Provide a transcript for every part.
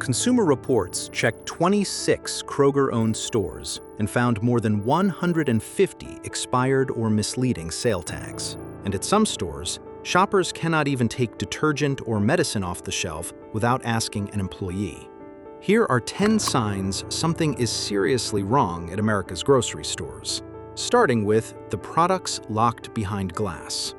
Consumer Reports checked 26 Kroger-owned stores and found more than 150 expired or misleading sale tags. And at some stores, shoppers cannot even take detergent or medicine off the shelf without asking an employee. Here are 10 signs something is seriously wrong at America's grocery stores, starting with the products locked behind glass.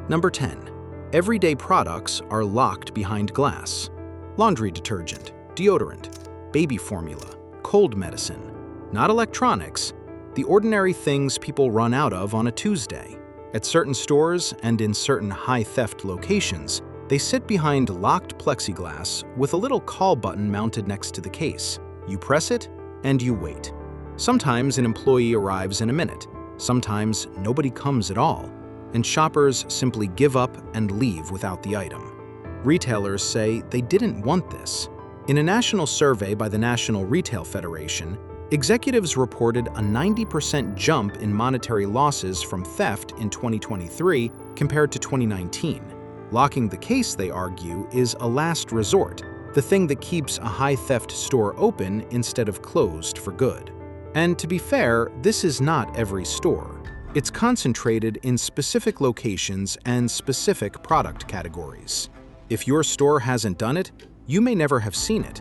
Number 10. Everyday products are locked behind glass. Laundry detergent, deodorant, baby formula, cold medicine. Not electronics, the ordinary things people run out of on a Tuesday. At certain stores and in certain high-theft locations, they sit behind locked plexiglass with a little call button mounted next to the case. You press it, and you wait. Sometimes an employee arrives in a minute. Sometimes nobody comes at all, and shoppers simply give up and leave without the item. Retailers say they didn't want this. In a national survey by the National Retail Federation, executives reported a 90% jump in monetary losses from theft in 2023 compared to 2019. Locking the case, they argue, is a last resort, the thing that keeps a high-theft store open instead of closed for good. And to be fair, this is not every store. It's concentrated in specific locations and specific product categories. If your store hasn't done it, you may never have seen it.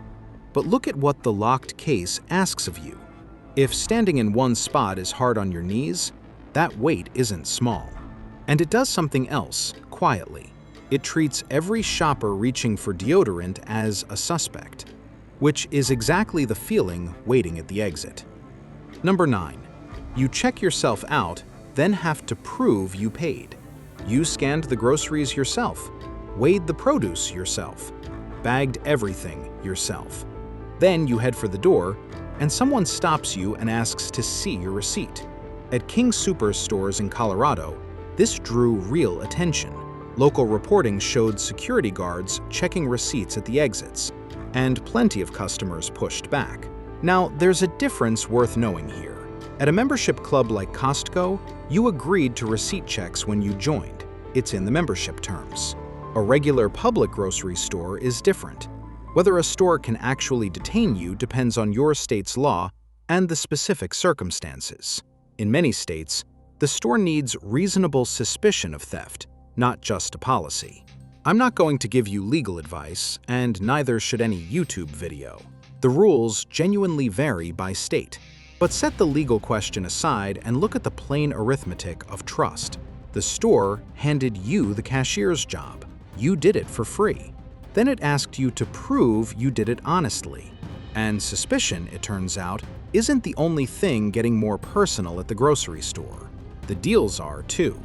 But look at what the locked case asks of you. If standing in one spot is hard on your knees, that weight isn't small. And it does something else, quietly. It treats every shopper reaching for deodorant as a suspect, which is exactly the feeling waiting at the exit. Number 9. You check yourself out, then have to prove you paid. You scanned the groceries yourself, weighed the produce yourself, bagged everything yourself. Then you head for the door, and someone stops you and asks to see your receipt. At King Soopers stores in Colorado, this drew real attention. Local reporting showed security guards checking receipts at the exits, and plenty of customers pushed back. Now, there's a difference worth knowing here. At a membership club like Costco, you agreed to receipt checks when you joined. It's in the membership terms. A regular public grocery store is different. Whether a store can actually detain you depends on your state's law and the specific circumstances. In many states, the store needs reasonable suspicion of theft, not just a policy. I'm not going to give you legal advice, and neither should any YouTube video. The rules genuinely vary by state. But set the legal question aside and look at the plain arithmetic of trust. The store handed you the cashier's job. You did it for free. Then it asked you to prove you did it honestly. And suspicion, it turns out, isn't the only thing getting more personal at the grocery store. The deals are, too.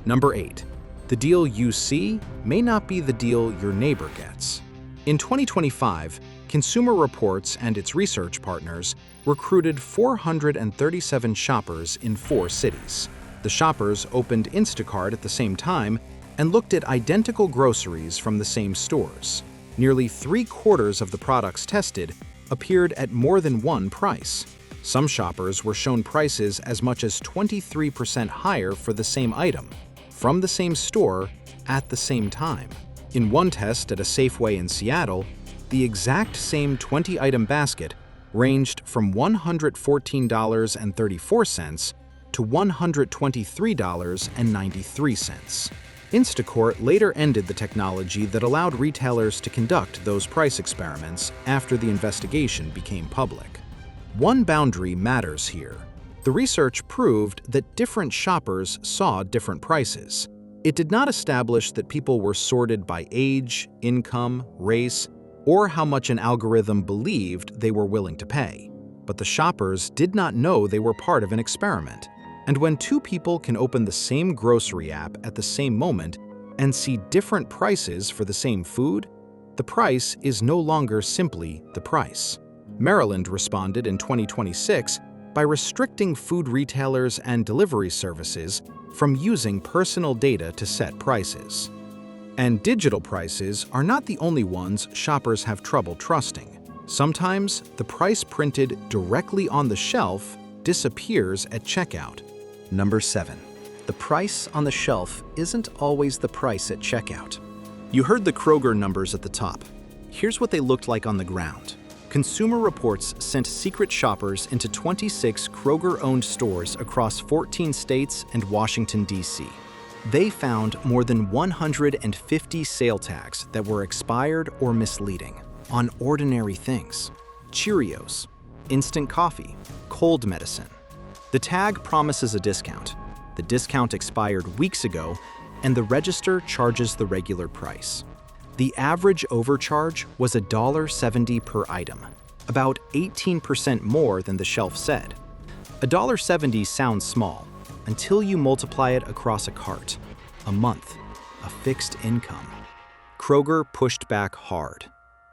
Number 8. The deal you see may not be the deal your neighbor gets. In 2025, Consumer Reports and its research partners recruited 437 shoppers in 4 cities. The shoppers opened Instacart at the same time and looked at identical groceries from the same stores. Nearly 3/4 of the products tested appeared at more than one price. Some shoppers were shown prices as much as 23% higher for the same item, from the same store, at the same time. In one test at a Safeway in Seattle, the exact same 20-item basket ranged from $114.34 to $123.93. Instacart later ended the technology that allowed retailers to conduct those price experiments after the investigation became public. One boundary matters here. The research proved that different shoppers saw different prices. It did not establish that people were sorted by age, income, race, or how much an algorithm believed they were willing to pay. But the shoppers did not know they were part of an experiment. And when 2 people can open the same grocery app at the same moment and see different prices for the same food, the price is no longer simply the price. Maryland responded in 2026 by restricting food retailers and delivery services from using personal data to set prices. And digital prices are not the only ones shoppers have trouble trusting. Sometimes the price printed directly on the shelf disappears at checkout. Number 7. The price on the shelf isn't always the price at checkout. You heard the Kroger numbers at the top. Here's what they looked like on the ground. Consumer Reports sent secret shoppers into 26 Kroger-owned stores across 14 states and Washington, D.C. They found more than 150 sale tags that were expired or misleading on ordinary things: Cheerios, instant coffee, cold medicine. The tag promises a discount. The discount expired weeks ago, and the register charges the regular price. The average overcharge was $1.70 per item, about 18% more than the shelf said. $1.70 sounds small until you multiply it across a cart, a month, a fixed income. Kroger pushed back hard.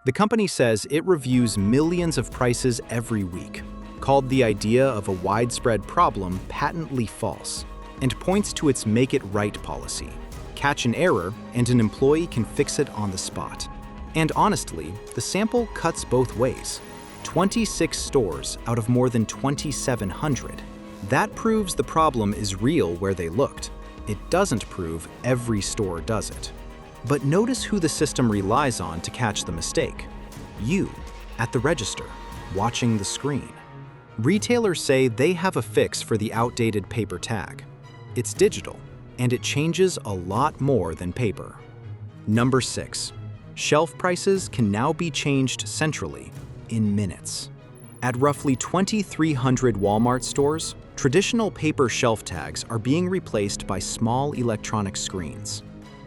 The company says it reviews millions of prices every week, called the idea of a widespread problem patently false, and points to its make it right policy. Catch an error, and an employee can fix it on the spot. And honestly, the sample cuts both ways. 26 stores out of more than 2,700. That proves the problem is real where they looked. It doesn't prove every store does it. But notice who the system relies on to catch the mistake. You, at the register, watching the screen. Retailers say they have a fix for the outdated paper tag. It's digital, and it changes a lot more than paper. Number 6. Shelf prices can now be changed centrally, in minutes. At roughly 2,300 Walmart stores, traditional paper shelf tags are being replaced by small electronic screens.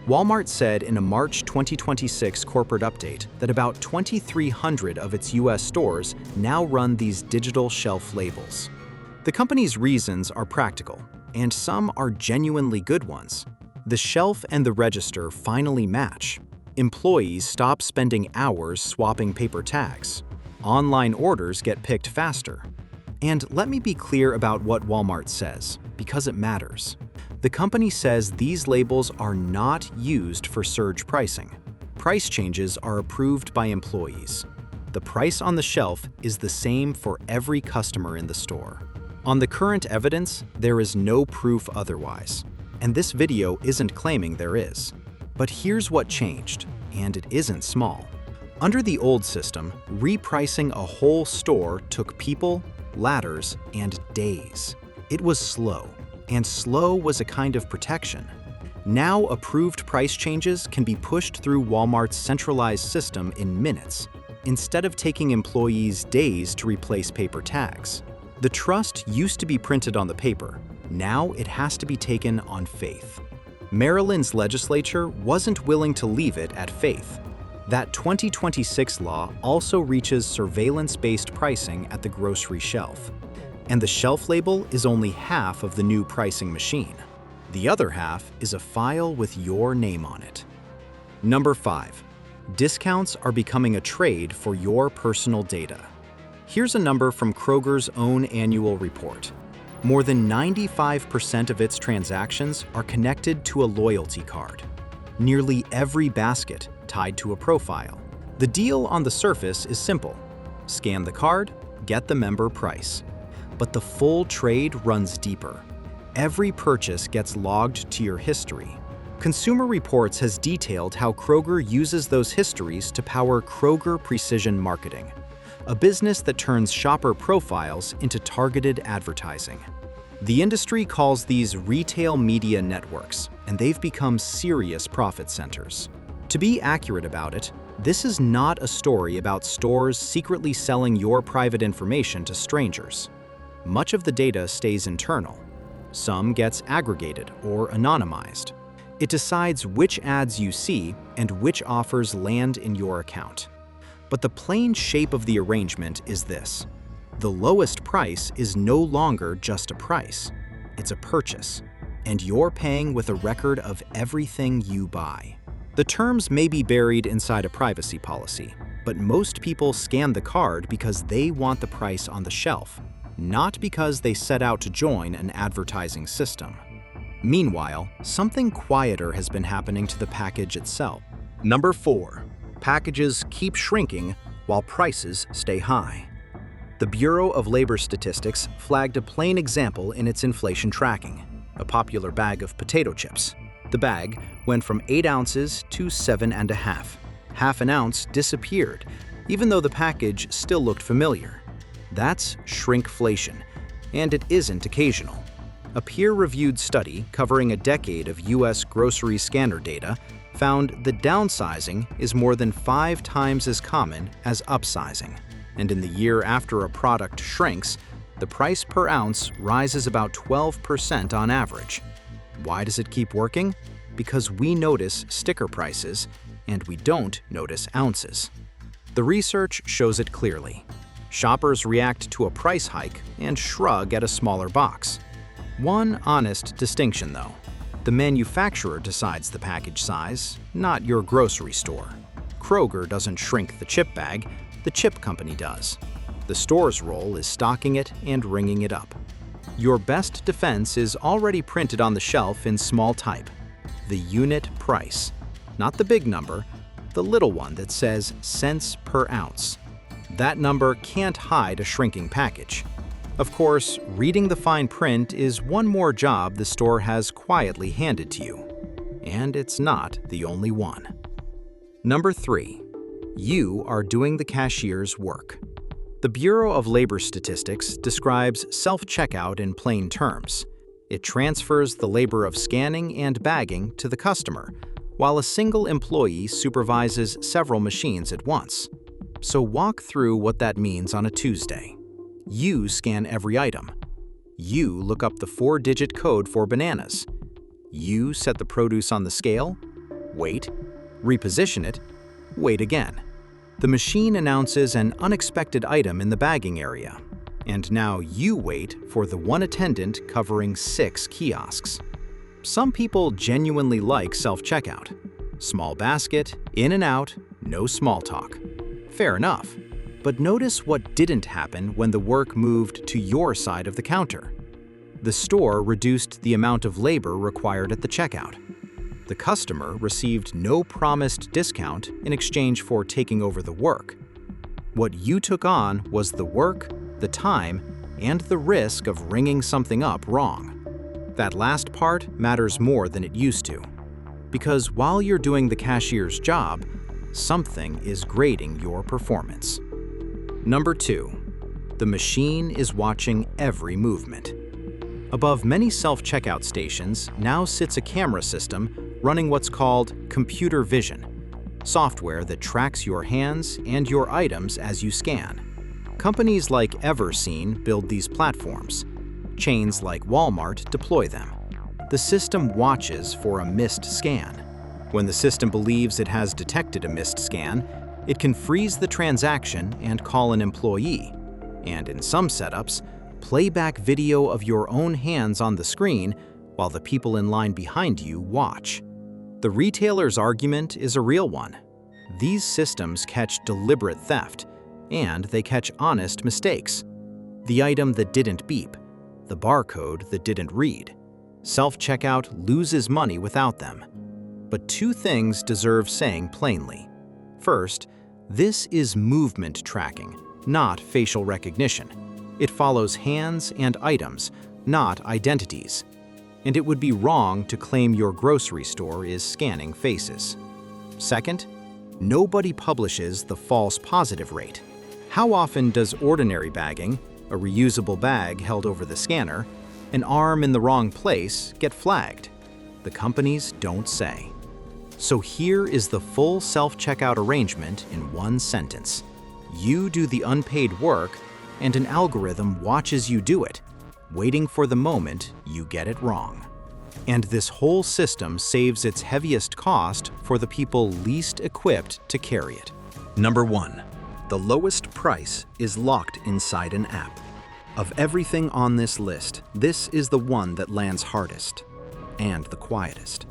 Walmart said in a March 2026 corporate update that about 2,300 of its US stores now run these digital shelf labels. The company's reasons are practical, and some are genuinely good ones. The shelf and the register finally match. Employees stop spending hours swapping paper tags. Online orders get picked faster. And let me be clear about what Walmart says, because it matters. The company says these labels are not used for surge pricing. Price changes are approved by employees. The price on the shelf is the same for every customer in the store. On the current evidence, there is no proof otherwise, and this video isn't claiming there is. But here's what changed, and it isn't small. Under the old system, repricing a whole store took people, ladders, and days. It was slow, and slow was a kind of protection. Now approved price changes can be pushed through Walmart's centralized system in minutes, instead of taking employees days to replace paper tags. The trust used to be printed on the paper. Now it has to be taken on faith. Maryland's legislature wasn't willing to leave it at faith. That 2026 law also reaches surveillance-based pricing at the grocery shelf. And the shelf label is only half of the new pricing machine. The other half is a file with your name on it. Number 5. Discounts are becoming a trade for your personal data. Here's a number from Kroger's own annual report. More than 95% of its transactions are connected to a loyalty card. Nearly every basket tied to a profile. The deal on the surface is simple. Scan the card, get the member price. But the full trade runs deeper. Every purchase gets logged to your history. Consumer Reports has detailed how Kroger uses those histories to power Kroger Precision Marketing, a business that turns shopper profiles into targeted advertising. The industry calls these retail media networks, and they've become serious profit centers. To be accurate about it, this is not a story about stores secretly selling your private information to strangers. Much of the data stays internal. Some gets aggregated or anonymized. It decides which ads you see and which offers land in your account. But the plain shape of the arrangement is this. The lowest price is no longer just a price. It's a purchase, and you're paying with a record of everything you buy. The terms may be buried inside a privacy policy, but most people scan the card because they want the price on the shelf, not because they set out to join an advertising system. Meanwhile, something quieter has been happening to the package itself. Number 4. Packages keep shrinking while prices stay high. The Bureau of Labor Statistics flagged a plain example in its inflation tracking, a popular bag of potato chips. The bag went from 8 ounces to 7.5, half an ounce disappeared, even though the package still looked familiar. That's shrinkflation, and it isn't occasional. A peer-reviewed study covering a decade of U.S. grocery scanner data found that downsizing is more than 5 times as common as upsizing. And in the year after a product shrinks, the price per ounce rises about 12% on average. Why does it keep working? Because we notice sticker prices, and we don't notice ounces. The research shows it clearly. Shoppers react to a price hike and shrug at a smaller box. One honest distinction, though. The manufacturer decides the package size, not your grocery store. Kroger doesn't shrink the chip bag, the chip company does. The store's role is stocking it and ringing it up. Your best defense is already printed on the shelf in small type. The unit price. Not the big number, the little one that says cents per ounce. That number can't hide a shrinking package. Of course, reading the fine print is one more job the store has quietly handed to you. And it's not the only one. Number 3. You are doing the cashier's work. The Bureau of Labor Statistics describes self-checkout in plain terms. It transfers the labor of scanning and bagging to the customer, while a single employee supervises several machines at once. So walk through what that means on a Tuesday. You scan every item. You look up the 4-digit code for bananas. You set the produce on the scale, wait, reposition it, wait again. The machine announces an unexpected item in the bagging area, and now you wait for the one attendant covering 6 kiosks. Some people genuinely like self-checkout. Small basket, in and out, no small talk. Fair enough. But notice what didn't happen when the work moved to your side of the counter. The store reduced the amount of labor required at the checkout. The customer received no promised discount in exchange for taking over the work. What you took on was the work, the time, and the risk of ringing something up wrong. That last part matters more than it used to. Because while you're doing the cashier's job, something is grading your performance. Number 2. The machine is watching every movement. Above many self-checkout stations now sits a camera system running what's called computer vision, software that tracks your hands and your items as you scan. Companies like Everseen build these platforms. Chains like Walmart deploy them. The system watches for a missed scan. When the system believes it has detected a missed scan, it can freeze the transaction and call an employee, and in some setups, play back video of your own hands on the screen while the people in line behind you watch. The retailer's argument is a real one. These systems catch deliberate theft, and they catch honest mistakes. The item that didn't beep, the barcode that didn't read. Self-checkout loses money without them. But 2 things deserve saying plainly. First, this is movement tracking, not facial recognition. It follows hands and items, not identities. And it would be wrong to claim your grocery store is scanning faces. Second, nobody publishes the false positive rate. How often does ordinary bagging, a reusable bag held over the scanner, an arm in the wrong place, get flagged? The companies don't say. So here is the full self-checkout arrangement in one sentence. You do the unpaid work, and an algorithm watches you do it, waiting for the moment you get it wrong. And this whole system saves its heaviest cost for the people least equipped to carry it. Number 1. The lowest price is locked inside an app. Of everything on this list, this is the one that lands hardest and the quietest.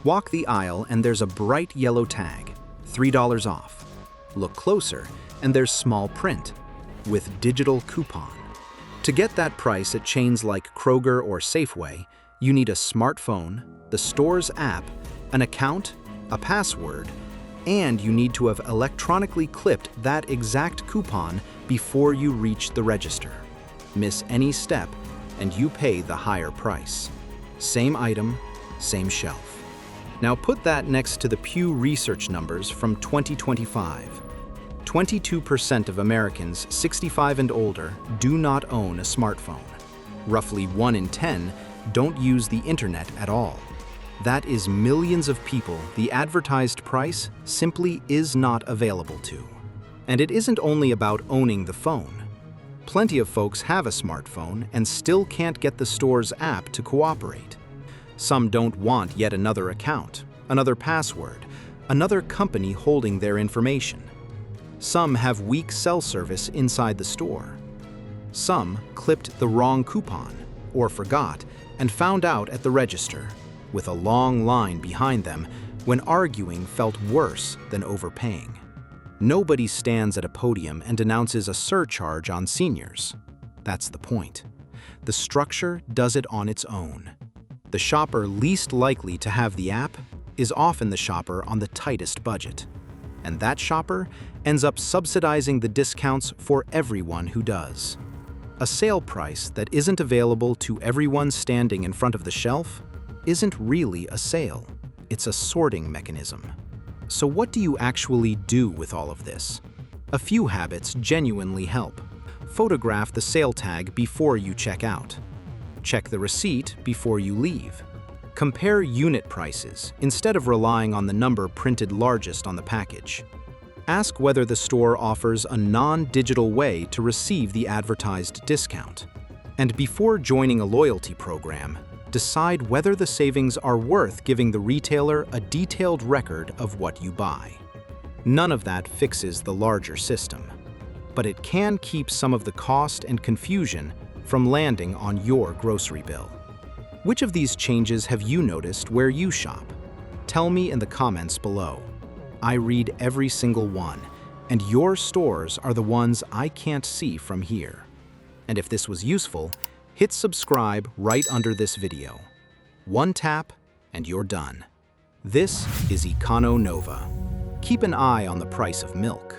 Walk the aisle and there's a bright yellow tag, $3 off. Look closer and there's small print, with digital coupon. To get that price at chains like Kroger or Safeway, you need a smartphone, the store's app, an account, a password, and you need to have electronically clipped that exact coupon before you reach the register. Miss any step, and you pay the higher price. Same item, same shelf. Now put that next to the Pew Research numbers from 2025. 22% of Americans 65 and older do not own a smartphone. Roughly 1 in 10 don't use the internet at all. That is millions of people the advertised price simply is not available to. And it isn't only about owning the phone. Plenty of folks have a smartphone and still can't get the store's app to cooperate. Some don't want yet another account, another password, another company holding their information. Some have weak cell service inside the store. Some clipped the wrong coupon, or forgot, and found out at the register, with a long line behind them when arguing felt worse than overpaying. Nobody stands at a podium and announces a surcharge on seniors. That's the point. The structure does it on its own. The shopper least likely to have the app is often the shopper on the tightest budget. And that shopper ends up subsidizing the discounts for everyone who does. A sale price that isn't available to everyone standing in front of the shelf isn't really a sale. It's a sorting mechanism. So what do you actually do with all of this? A few habits genuinely help. Photograph the sale tag before you check out. Check the receipt before you leave. Compare unit prices instead of relying on the number printed largest on the package. Ask whether the store offers a non-digital way to receive the advertised discount. And before joining a loyalty program, decide whether the savings are worth giving the retailer a detailed record of what you buy. None of that fixes the larger system, but it can keep some of the cost and confusion from landing on your grocery bill. Which of these changes have you noticed where you shop? Tell me in the comments below. I read every single one, and your stores are the ones I can't see from here. And if this was useful, hit subscribe right under this video. One tap, and you're done. This is EconoNova. Keep an eye on the price of milk.